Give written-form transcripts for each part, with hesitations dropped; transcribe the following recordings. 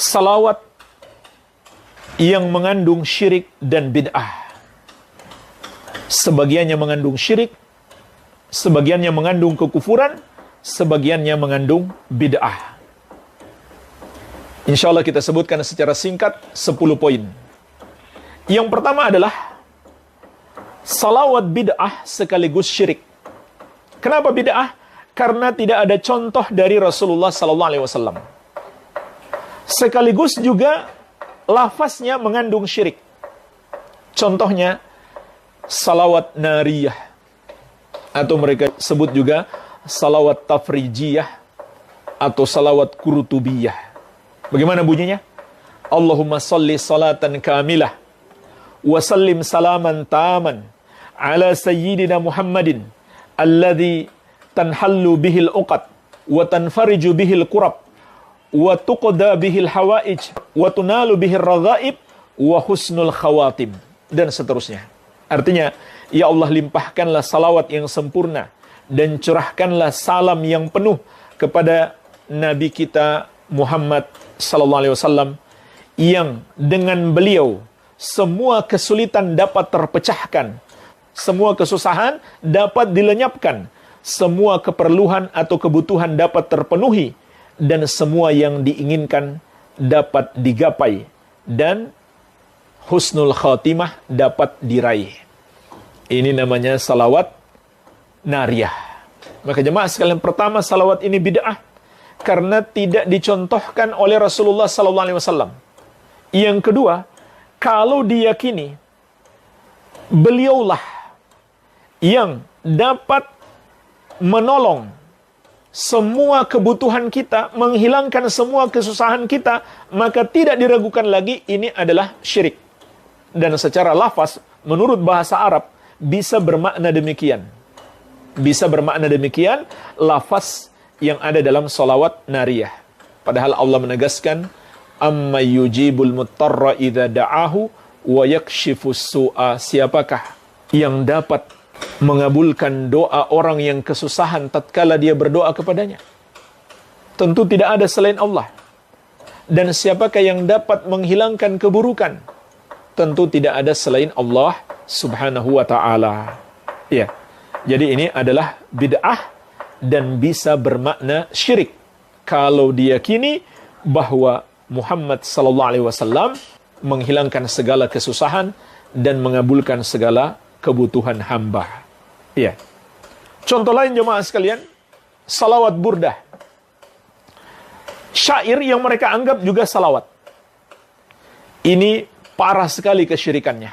salawat yang mengandung syirik dan bid'ah. Sebagiannya mengandung syirik, sebagiannya mengandung kekufuran, sebagiannya mengandung bid'ah. Insya Allah kita sebutkan secara singkat 10 poin. Yang pertama adalah salawat bid'ah sekaligus syirik. Kenapa bid'ah? Karena tidak ada contoh dari Rasulullah SAW. Sekaligus juga lafaznya mengandung syirik. Contohnya salawat nariyah, atau mereka sebut juga salawat tafrijiyah atau salawat kurutubiyah. Bagaimana bunyinya? Allahumma salli salatan kamilah wa sallim salaman taman ala sayyidina Muhammadin alladhi tanhallu bihil uqad wa tanfariju bihil kurab wa tuqda bihil hawaij wa tunalu bihil raghaib wa husnul khawatim, dan seterusnya. Artinya, ya Allah, limpahkanlah salawat yang sempurna dan curahkanlah salam yang penuh kepada Nabi kita Muhammad sallallahu alaihi wasallam, yang dengan beliau semua kesulitan dapat terpecahkan, semua kesusahan dapat dilenyapkan, semua keperluan atau kebutuhan dapat terpenuhi, dan semua yang diinginkan dapat digapai, dan husnul khatimah dapat diraih. Ini namanya salawat nariyah. Maka jemaah sekalian, pertama, salawat ini bid'ah karena tidak dicontohkan oleh Rasulullah SAW. Yang kedua, kalau diyakini beliaulah yang dapat menolong semua kebutuhan kita, menghilangkan semua kesusahan kita, maka tidak diragukan lagi ini adalah syirik. Dan secara lafaz, menurut bahasa Arab, bisa bermakna demikian. Bisa bermakna demikian lafaz yang ada dalam salawat nariyah. Padahal Allah menegaskan, amma yujibul muttarra idza da'ahu wa yakshifus su'a. Siapakah yang dapat mengabulkan doa orang yang kesusahan tatkala dia berdoa kepadanya? Tentu tidak ada selain Allah. Dan siapakah yang dapat menghilangkan keburukan? Tentu tidak ada selain Allah Subhanahu wa ta'ala. Ya. Jadi ini adalah bid'ah dan bisa bermakna syirik kalau diyakini bahwa Muhammad sallallahu alaihi wasallam menghilangkan segala kesusahan dan mengabulkan segala kebutuhan hamba. Ya. Contoh lain jemaah sekalian, salawat burdah. Syair yang mereka anggap juga salawat. Ini parah sekali kesyirikannya.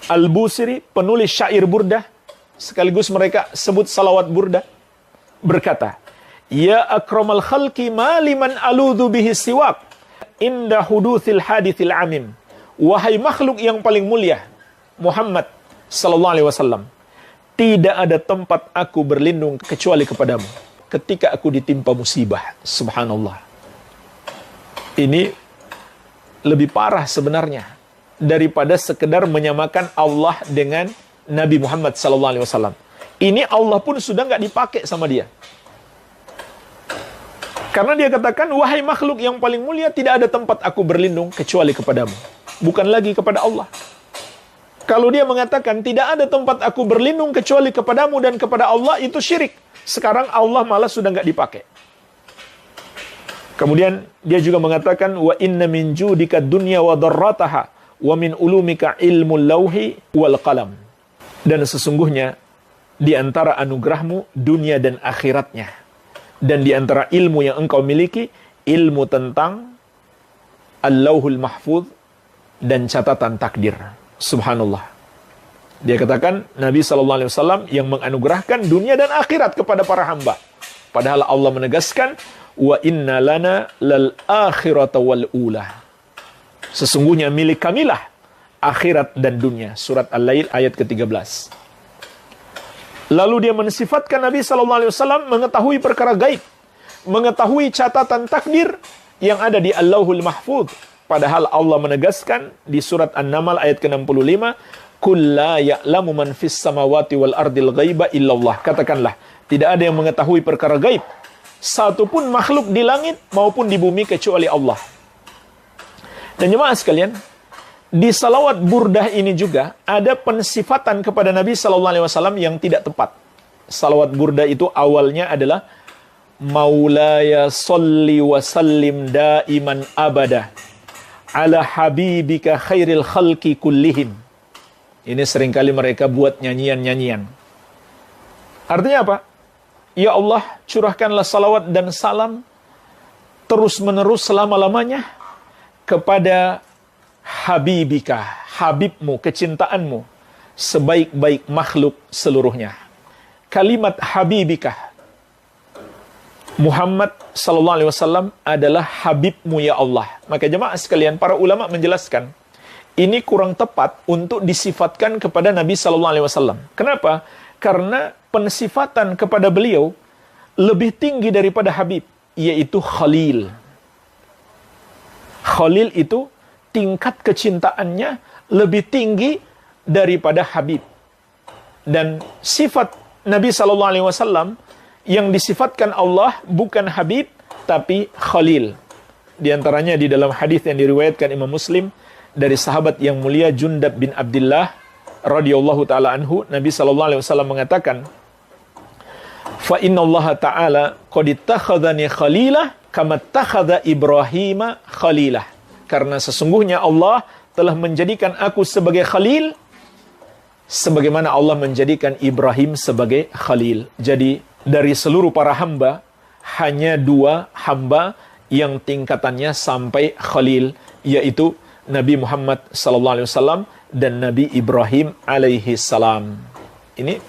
Al-Busiri, penulis syair burdah, sekaligus mereka sebut salawat burdah, berkata, ya akramal khalqi maliman aludhu bihi siwak inda huduthil hadithil amim. Wahai makhluk yang paling mulia, Muhammad sallallahu alaihi wasallam, tidak ada tempat aku berlindung kecuali kepadamu ketika aku ditimpa musibah. Subhanallah. Ini lebih parah sebenarnya daripada sekedar menyamakan Allah dengan Nabi Muhammad SAW. Ini Allah pun sudah nggak dipakai sama dia. Karena dia katakan, wahai makhluk yang paling mulia, tidak ada tempat aku berlindung kecuali kepadamu. Bukan lagi kepada Allah. Kalau dia mengatakan, tidak ada tempat aku berlindung kecuali kepadamu dan kepada Allah, itu syirik. Sekarang Allah malah sudah nggak dipakai. Kemudian dia juga mengatakan, wa inna min judika dunya wa darrataha wa min ulumika ilmul lauhi wal qalam. Dan sesungguhnya di antara anugerahmu dunia dan akhiratnya, dan di antara ilmu yang engkau miliki, ilmu tentang al-lauhul mahfuz dan catatan takdir. Subhanallah. Dia katakan Nabi SAW yang menganugerahkan dunia dan akhirat kepada para hamba. Padahal Allah menegaskan, wa inna lana lal akhirata wal ula. Sesungguhnya milik kamilah akhirat dan dunia. Surat Al-Lail ayat ke-13. Lalu dia mensifatkan Nabi SAW mengetahui perkara gaib, mengetahui catatan takdir yang ada di Allahul Mahfuz. Padahal Allah menegaskan di surat An-Naml ayat ke-65, Qul la ya'lamu man fis samawati wal ardil ghaiba illallah. Katakanlah, tidak ada yang mengetahui perkara gaib satupun makhluk di langit maupun di bumi kecuali Allah. Dan jemaah sekalian, di salawat burdah ini juga ada pensifatan kepada Nabi SAW yang tidak tepat. Salawat burdah itu awalnya adalah Maulaya salli wa sallim daiman abada ala habibika khairil khalqi kullihim. Ini seringkali mereka buat nyanyian-nyanyian. Artinya apa? Ya Allah, curahkanlah salawat dan salam terus-menerus selama-lamanya kepada habibika, habibmu, kecintaanmu, sebaik-baik makhluk seluruhnya. Kalimat habibika, Muhammad sallallahu alaihi wasallam adalah habibmu ya Allah. Maka jemaah sekalian, para ulama menjelaskan, ini kurang tepat untuk disifatkan kepada Nabi sallallahu alaihi wasallam. Kenapa? Karena pensifatan kepada beliau lebih tinggi daripada habib, yaitu khalil. Khalil itu tingkat kecintaannya lebih tinggi daripada habib. Dan sifat Nabi sallallahu alaihi wasallam yang disifatkan Allah bukan habib tapi khalil. Di antaranya di dalam hadis yang diriwayatkan Imam Muslim dari sahabat yang mulia Jundab bin Abdullah radhiyallahu taala anhu, Nabi sallallahu alaihi wasallam mengatakan, "Fa innallaha ta'ala qad ittakhadhani khalilah kama ittakhadha Ibrahima khalilah." Karena sesungguhnya Allah telah menjadikan aku sebagai khalil sebagaimana Allah menjadikan Ibrahim sebagai khalil. Jadi dari seluruh para hamba hanya 2 hamba yang tingkatannya sampai khalil, yaitu Nabi Muhammad sallallahu alaihi wasallam dan Nabi Ibrahim alaihi salam. Ini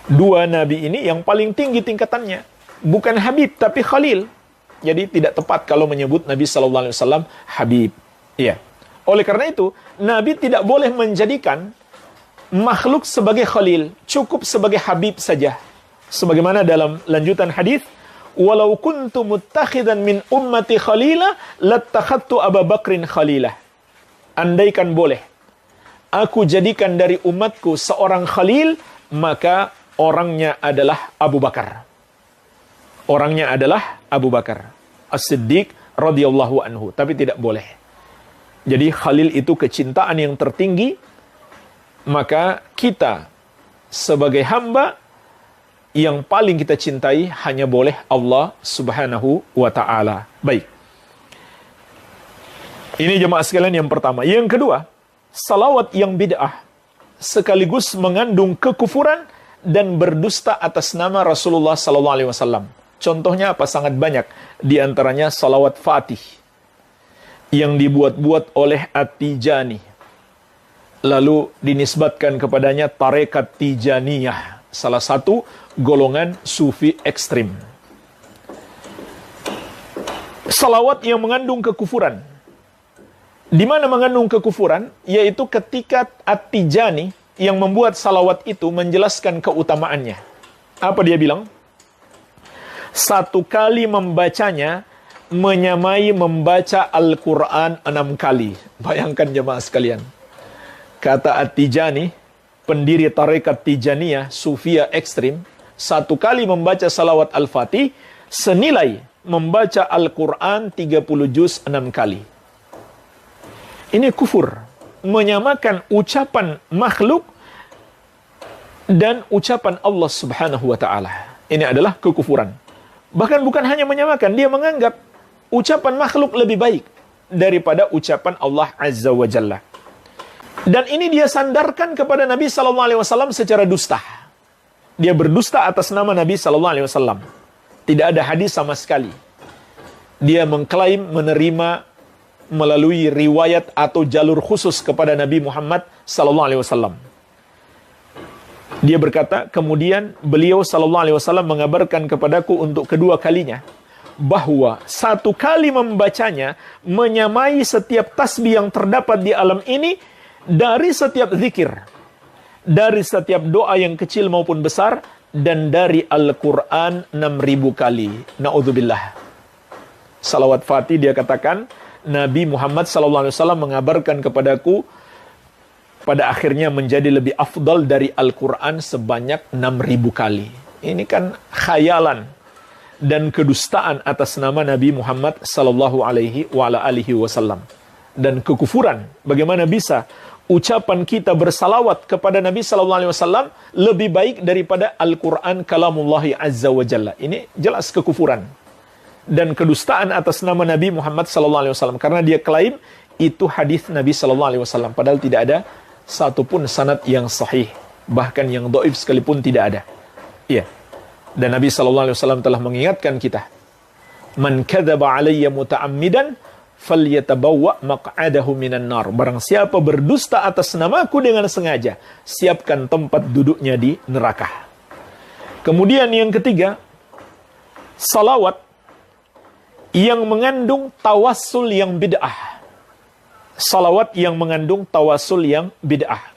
2 nabi ini yang paling tinggi tingkatannya, bukan habib tapi khalil. Jadi tidak tepat kalau menyebut Nabi sallallahu alaihi wasallam habib. Iya. Oleh karena itu, Nabi tidak boleh menjadikan makhluk sebagai khalil, cukup sebagai habib saja. Sebagaimana dalam lanjutan hadis, "Walau kuntu muttakhidan min ummati khalila, lattakhadtu Abu Bakrin khalilah." Andaikan boleh aku jadikan dari umatku seorang khalil, maka orangnya adalah Abu Bakar. Orangnya adalah Abu Bakar As-Siddiq radhiyallahu anhu. Tapi tidak boleh. Jadi khalil itu kecintaan yang tertinggi. Maka kita sebagai hamba yang paling kita cintai hanya boleh Allah subhanahu wa ta'ala. Baik. Ini jemaah sekalian yang pertama. Yang kedua, salawat yang bid'ah sekaligus mengandung kekufuran dan berdusta atas nama Rasulullah sallallahu alaihi wasallam. Contohnya apa? Sangat banyak. Di antaranya salawat Fatih yang dibuat-buat oleh At-Tijani, lalu dinisbatkan kepadanya tarekat Tijaniyah, salah satu golongan sufi ekstrim. Salawat yang mengandung kekufuran. Di mana mengandung kekufuran? Yaitu ketika At-Tijani yang membuat salawat itu menjelaskan keutamaannya. Apa dia bilang? 1 kali membacanya menyamai membaca Al-Quran 6 kali. Bayangkan jemaah sekalian. Kata At-Tijani, pendiri tarekat Tijaniyah, Sufia ekstrim, 1 kali membaca salawat Al-Fatih senilai membaca Al-Quran 30 juz 6 kali. Ini kufur. Menyamakan ucapan makhluk dan ucapan Allah subhanahu wa ta'ala. Ini adalah kekufuran. Bahkan bukan hanya menyamakan, dia menganggap ucapan makhluk lebih baik daripada ucapan Allah azza wa jalla. Dan ini dia sandarkan kepada Nabi SAW secara dusta. Dia berdusta atas nama Nabi SAW. Tidak ada hadis sama sekali. Dia mengklaim menerima melalui riwayat atau jalur khusus kepada Nabi Muhammad SAW. Dia berkata, kemudian beliau SAW mengabarkan kepadaku untuk kedua kalinya, bahwa 1 kali membacanya menyamai setiap tasbih yang terdapat di alam ini, dari setiap zikir, dari setiap doa yang kecil maupun besar, dan dari Al-Quran 6.000 kali. Na'udzubillah. Salawat Fatih dia katakan, Nabi Muhammad SAW mengabarkan kepadaku pada akhirnya menjadi lebih afdal dari Al-Quran sebanyak 6.000 kali. Ini kan khayalan dan kedustaan atas nama Nabi Muhammad sallallahu alaihi wasallam. Dan kekufuran, bagaimana bisa ucapan kita bersalawat kepada Nabi sallallahu alaihi wasallam lebih baik daripada Al-Qur'an kalamullahi azza wa jalla. Ini jelas kekufuran dan kedustaan atas nama Nabi Muhammad sallallahu alaihi wasallam, karena dia klaim itu hadis Nabi sallallahu alaihi wasallam, padahal tidak ada satupun sanad yang sahih, bahkan yang dhaif sekalipun tidak ada. Iya. Dan Nabi sallallahu alaihi wasallam telah mengingatkan kita, "Man kadzaba alayya muta'ammidan falyatabawwa maq'adahu minan nar." Barang siapa berdusta atas namaku dengan sengaja, siapkan tempat duduknya di neraka. Kemudian yang ketiga, salawat yang mengandung tawassul yang bid'ah. Salawat yang mengandung tawassul yang bid'ah.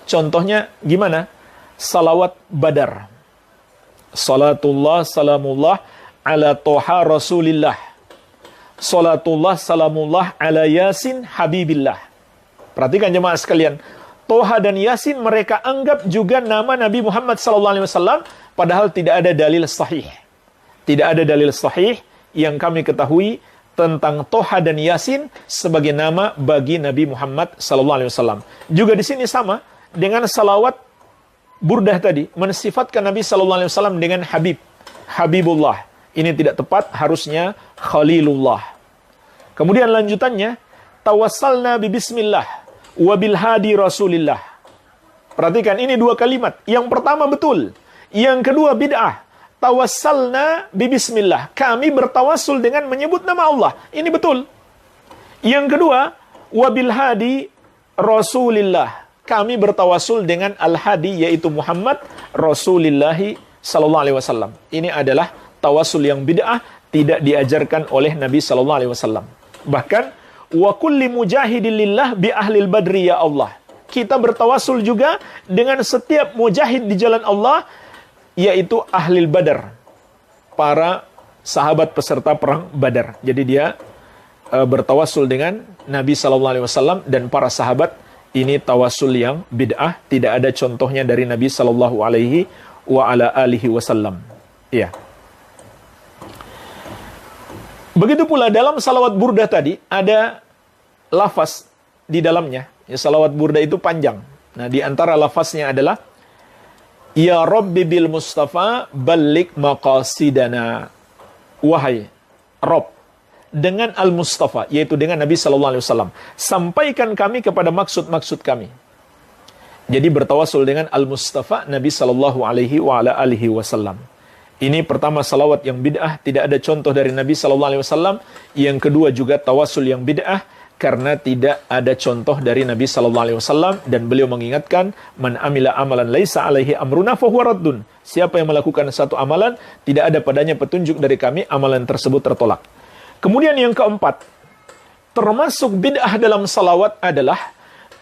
Contohnya gimana? Salawat Badar. Salatullah salamullah ala toha rasulillah. Salatullah salamullah ala Yasin habibillah. Perhatikan jemaah sekalian, Toha dan Yasin mereka anggap juga nama Nabi Muhammad SAW, padahal tidak ada dalil sahih. Tidak ada dalil sahih yang kami ketahui tentang Toha dan Yasin sebagai nama bagi Nabi Muhammad SAW. Juga di sini sama dengan salawat Burdah tadi, mensifatkan Nabi SAW dengan Habib, Habibullah. Ini tidak tepat, harusnya Khalilullah. Kemudian lanjutannya, tawassalna bi bismillah wa bil hadi rasulillah. Perhatikan, ini dua kalimat. Yang pertama betul, yang kedua bid'ah. Tawassalna bi bismillah. Kami bertawassul dengan menyebut nama Allah. Ini betul. Yang kedua, wa bil hadi rasulillah. Kami bertawassul dengan Al-Hadi, yaitu Muhammad Rasulillahi sallallahu alaihi wasallam. Ini adalah tawassul yang bid'ah, tidak diajarkan oleh Nabi sallallahu alaihi wasallam. Bahkan wa kulli mujahidin lillah bi ahlil badri ya Allah. Kita bertawassul juga dengan setiap mujahid di jalan Allah, yaitu ahlil badar, para sahabat peserta perang Badar. Jadi dia bertawassul dengan Nabi sallallahu alaihi wasallam dan para sahabat. Ini tawassul yang bid'ah, tidak ada contohnya dari Nabi sallallahu alaihi wasallam. Iya. Begitu pula dalam salawat burdah tadi ada lafaz di dalamnya. Ya, salawat burdah itu panjang. Nah, di antara lafaznya adalah Ya Rabbi bil Mustafa ballik maqasidana. Wahai Rabb, dengan Al-Mustafa, yaitu dengan Nabi sallallahu alaihi wasallam, sampaikan kami kepada maksud-maksud kami. Jadi bertawassul dengan Al-Mustafa Nabi sallallahu alaihi wasallam. Ini pertama salawat yang bid'ah, tidak ada contoh dari Nabi sallallahu alaihi wasallam. Yang kedua juga tawassul yang bid'ah karena tidak ada contoh dari Nabi sallallahu alaihi wasallam, dan beliau mengingatkan, man amila amalan laisa alaihi amruna fahuwa raddun. Siapa yang melakukan satu amalan tidak ada padanya petunjuk dari kami, amalan tersebut tertolak. Kemudian yang keempat, termasuk bid'ah dalam salawat adalah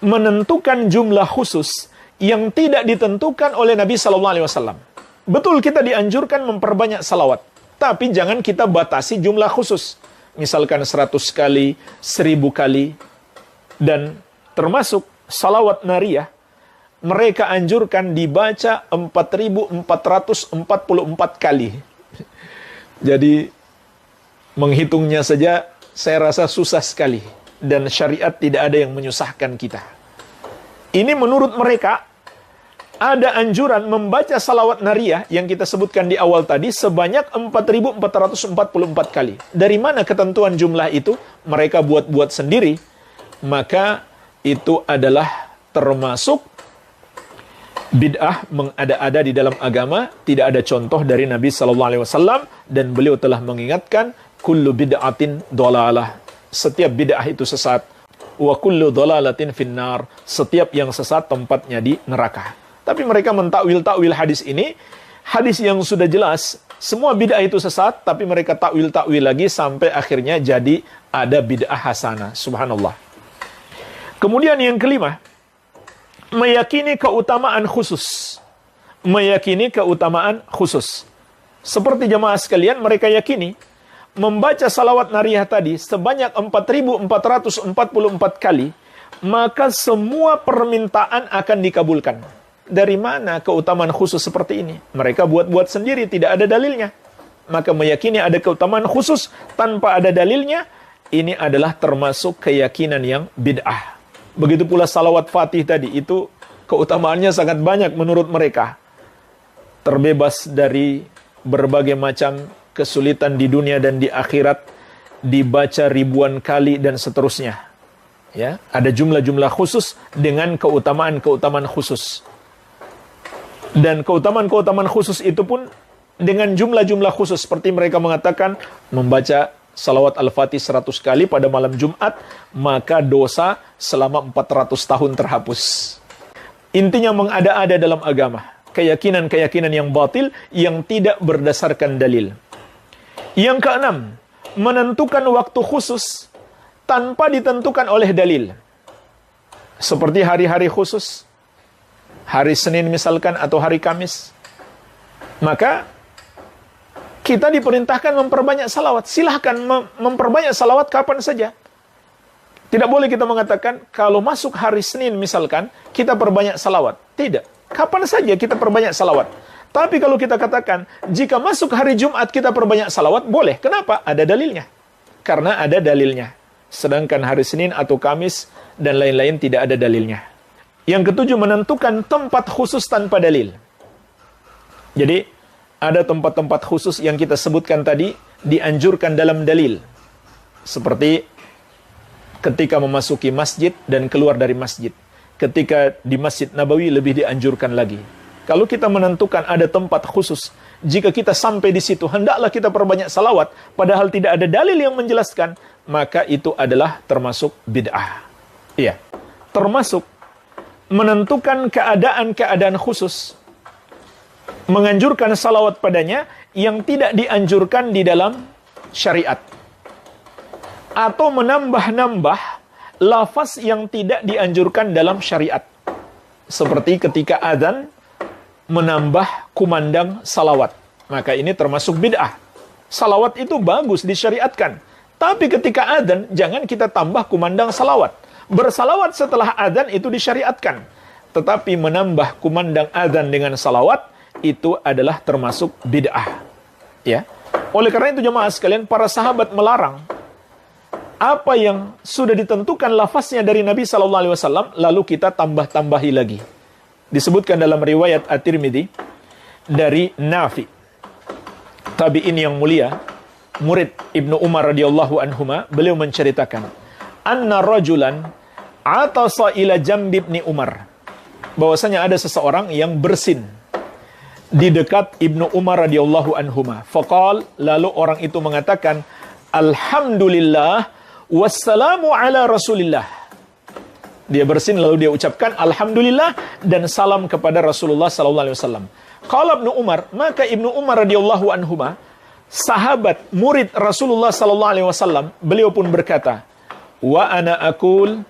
menentukan jumlah khusus yang tidak ditentukan oleh Nabi sallallahu alaihi wasallam. Betul, kita dianjurkan memperbanyak salawat, tapi jangan kita batasi jumlah khusus. Misalkan 100 kali, 1000 kali, dan termasuk salawat nariyah, mereka anjurkan dibaca 4444 kali. Jadi menghitungnya saja saya rasa susah sekali, dan syariat tidak ada yang menyusahkan kita. Ini menurut mereka ada anjuran membaca salawat nariyah yang kita sebutkan di awal tadi sebanyak 4444 kali. Dari mana ketentuan jumlah itu? Mereka buat-buat sendiri. Maka itu adalah termasuk bid'ah, mengada-ada di dalam agama, tidak ada contoh dari Nabi sallallahu alaihi wasallam, dan beliau telah mengingatkan kullu bid'atin dhalalah. Setiap bid'ah itu sesat. Wa kullu dhalalatin finnar. Setiap yang sesat tempatnya di neraka. Tapi mereka mentakwil-takwil hadis ini. Hadis yang sudah jelas, semua bid'ah itu sesat, tapi mereka takwil-takwil lagi sampai akhirnya jadi ada bid'ah hasanah. Subhanallah. Kemudian yang kelima, meyakini keutamaan khusus. Meyakini keutamaan khusus. Seperti jemaah sekalian, mereka yakini membaca salawat nariyah tadi sebanyak 4444 kali, maka semua permintaan akan dikabulkan. Dari mana keutamaan khusus seperti ini? Mereka buat-buat sendiri, tidak ada dalilnya. maka meyakini ada keutamaan khusus tanpa ada dalilnya, ini adalah termasuk keyakinan yang bid'ah. Begitu pula salawat Fatih tadi, itu keutamaannya sangat banyak menurut mereka. Terbebas dari berbagai macam kesulitan di dunia dan di akhirat, dibaca ribuan kali dan seterusnya. Ya, ada jumlah-jumlah khusus dengan keutamaan-keutamaan khusus. Dan keutamaan-keutamaan khusus itu pun dengan jumlah-jumlah khusus, seperti mereka mengatakan membaca salawat Al-Fatih 100 kali pada malam Jumat, maka dosa selama 400 tahun terhapus. Intinya mengada-ada dalam agama. Keyakinan-keyakinan yang batil yang tidak berdasarkan dalil. Yang keenam, menentukan waktu khusus tanpa ditentukan oleh dalil. Seperti hari-hari khusus, hari Senin misalkan atau hari Kamis. Maka kita diperintahkan memperbanyak salawat. Silahkan memperbanyak salawat kapan saja. Tidak boleh kita mengatakan, kalau masuk hari Senin misalkan, kita perbanyak salawat. Tidak. Kapan saja kita perbanyak salawat. Tapi kalau kita katakan, jika masuk hari Jumat kita perbanyak salawat, boleh. Kenapa? Ada dalilnya. Karena ada dalilnya. Sedangkan hari Senin atau Kamis dan lain-lain tidak ada dalilnya. Yang ketujuh, menentukan tempat khusus tanpa dalil. Jadi, ada tempat-tempat khusus yang kita sebutkan tadi, dianjurkan dalam dalil. Seperti ketika memasuki masjid dan keluar dari masjid. Ketika di Masjid Nabawi lebih dianjurkan lagi. Kalau kita menentukan ada tempat khusus, jika kita sampai di situ, hendaklah kita perbanyak salawat, padahal tidak ada dalil yang menjelaskan, maka itu adalah termasuk bid'ah. Iya. Termasuk menentukan keadaan-keadaan khusus, menganjurkan salawat padanya yang tidak dianjurkan di dalam syariat. Atau menambah-nambah lafaz yang tidak dianjurkan dalam syariat. Seperti ketika adzan menambah kumandang salawat. Maka ini termasuk bid'ah. Salawat itu bagus, disyariatkan. Tapi ketika adzan, jangan kita tambah kumandang salawat. Bersalawat setelah adzan itu disyariatkan. Tetapi menambah kumandang adzan dengan salawat, itu adalah termasuk bid'ah. Ya. Oleh karena itu jemaah sekalian, para sahabat melarang apa yang sudah ditentukan lafaznya dari Nabi SAW, lalu kita tambah-tambahi lagi. Disebutkan dalam riwayat At-Tirmidzi dari Nafi, tabi'in yang mulia, murid Ibnu Umar radhiyallahu anhuma, beliau menceritakan, anna rajulan atasa ila jambi Ibni Umar, bahwasanya ada seseorang yang bersin di dekat Ibnu Umar radhiyallahu anhuma. Faqal, lalu orang itu mengatakan, alhamdulillah wassalamu ala rasulillah. Dia bersin lalu dia ucapkan alhamdulillah dan salam kepada Rasulullah sallallahu alaihi wasallam. Qala Ibnu Umar, maka Ibnu Umar radhiyallahu anhuma, sahabat murid Rasulullah sallallahu alaihi wasallam, beliau pun berkata, wa ana aqul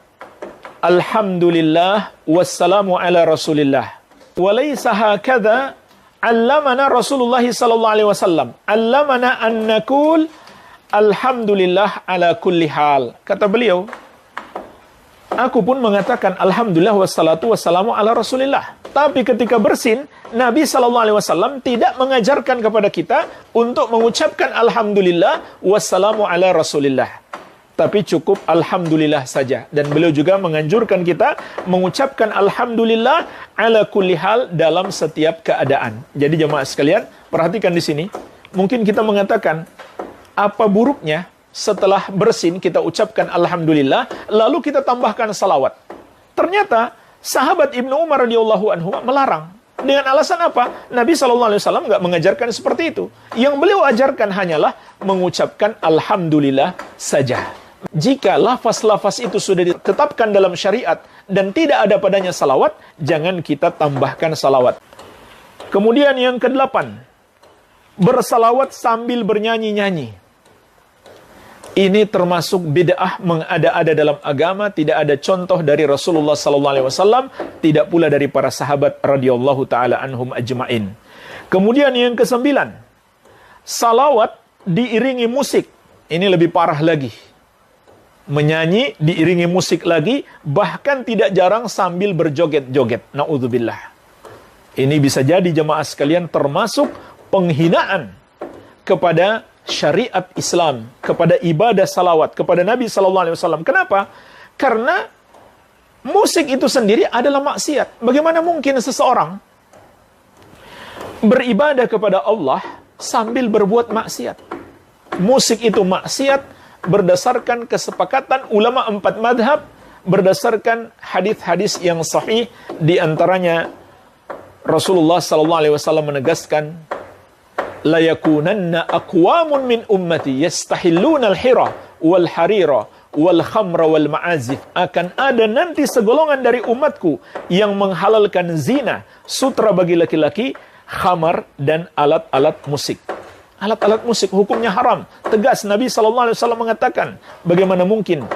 alhamdulillah wassalamu ala rasulillah. Wa laysa hakadha allamana Rasulullah sallallahu alaihi wasallam. Allamana an naqul alhamdulillah ala kulli hal. Kata beliau, aku pun mengatakan alhamdulillah wassalatu wassalamu ala rasulillah. Tapi ketika bersin, Nabi SAW tidak mengajarkan kepada kita untuk mengucapkan alhamdulillah wassalamu ala rasulillah. Tapi cukup alhamdulillah saja. Dan beliau juga menganjurkan kita mengucapkan alhamdulillah ala kulli hal dalam setiap keadaan. Jadi jemaah sekalian, perhatikan di sini. Mungkin kita mengatakan, apa buruknya setelah bersin kita ucapkan alhamdulillah, lalu kita tambahkan salawat. Ternyata sahabat Ibnu Umar radhiyallahu anhu melarang. Dengan alasan apa? Nabi SAW nggak mengajarkan seperti itu. Yang beliau ajarkan hanyalah mengucapkan alhamdulillah saja. Jika lafaz-lafaz itu sudah ditetapkan dalam syariat dan tidak ada padanya salawat, jangan kita tambahkan salawat. Kemudian yang ke-8, bersalawat sambil bernyanyi-nyanyi. Ini termasuk bid'ah, mengada-ada dalam agama, tidak ada contoh dari Rasulullah SAW, tidak pula dari para sahabat radhiyallahu taala anhum ajma'in. Kemudian yang ke-9, salawat diiringi musik. Ini lebih parah lagi. Menyanyi diiringi musik lagi, bahkan tidak jarang sambil berjoget-joget. Na'udzubillah. Ini bisa jadi jemaah sekalian termasuk penghinaan kepada syariat Islam, kepada ibadah salawat, kepada Nabi SAW. Kenapa? Karena musik itu sendiri adalah maksiat. Bagaimana mungkin seseorang beribadah kepada Allah sambil berbuat maksiat? Musik itu maksiat berdasarkan kesepakatan ulama 4 madhab, berdasarkan hadis-hadis yang sahih. Di antaranya Rasulullah SAW menegaskan, la yakunanna aqwamun min ummati yastahilluna al-hira wal harira wal khamra wal ma'azif. Akan ada nanti segolongan dari umatku yang menghalalkan zina, sutra bagi laki-laki, khamar, dan alat-alat musik. Alat-alat musik hukumnya haram. Tegas Nabi SAW mengatakan, bagaimana mungkin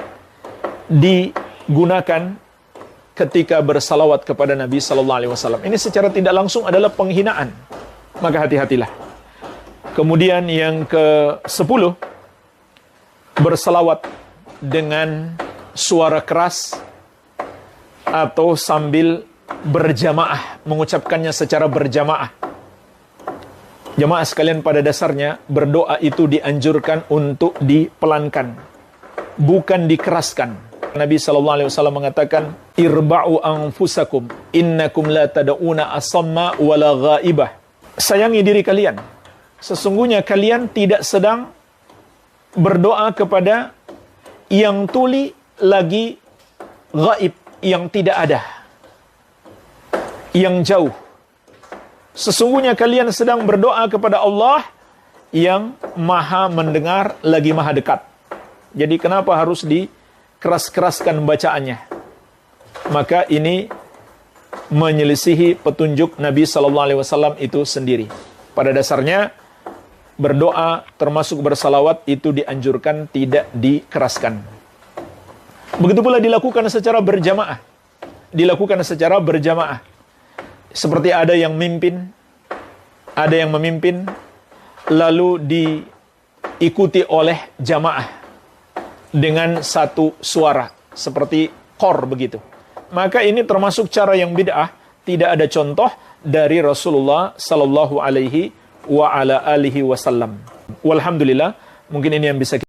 digunakan ketika bersalawat kepada Nabi SAW. Ini secara tidak langsung adalah penghinaan. Maka hati-hatilah. Kemudian yang ke-10, bersalawat dengan suara keras atau sambil berjamaah, mengucapkannya secara berjamaah. Jamaah sekalian, pada dasarnya berdoa itu dianjurkan untuk dipelankan, bukan dikeraskan. Nabi SAW mengatakan, irba'u anfusakum innakum la tada'una asamma wala ghaibah. Sayangi diri kalian. Sesungguhnya kalian tidak sedang berdoa kepada yang tuli lagi gaib, yang tidak ada, yang jauh. Sesungguhnya kalian sedang berdoa kepada Allah yang maha mendengar lagi maha dekat. Jadi kenapa harus dikeras-keraskan bacaannya? Maka ini menyelisihi petunjuk Nabi SAW itu sendiri. Pada dasarnya berdoa termasuk bersalawat itu dianjurkan tidak dikeraskan. Begitu pula dilakukan secara berjamaah. Dilakukan secara berjamaah. Seperti ada yang memimpin, lalu diikuti oleh jamaah dengan satu suara, seperti kor begitu. Maka ini termasuk cara yang bid'ah, tidak ada contoh dari Rasulullah sallallahu alaihi wa ala alihi wasallam. Walhamdulillah, mungkin ini yang bisa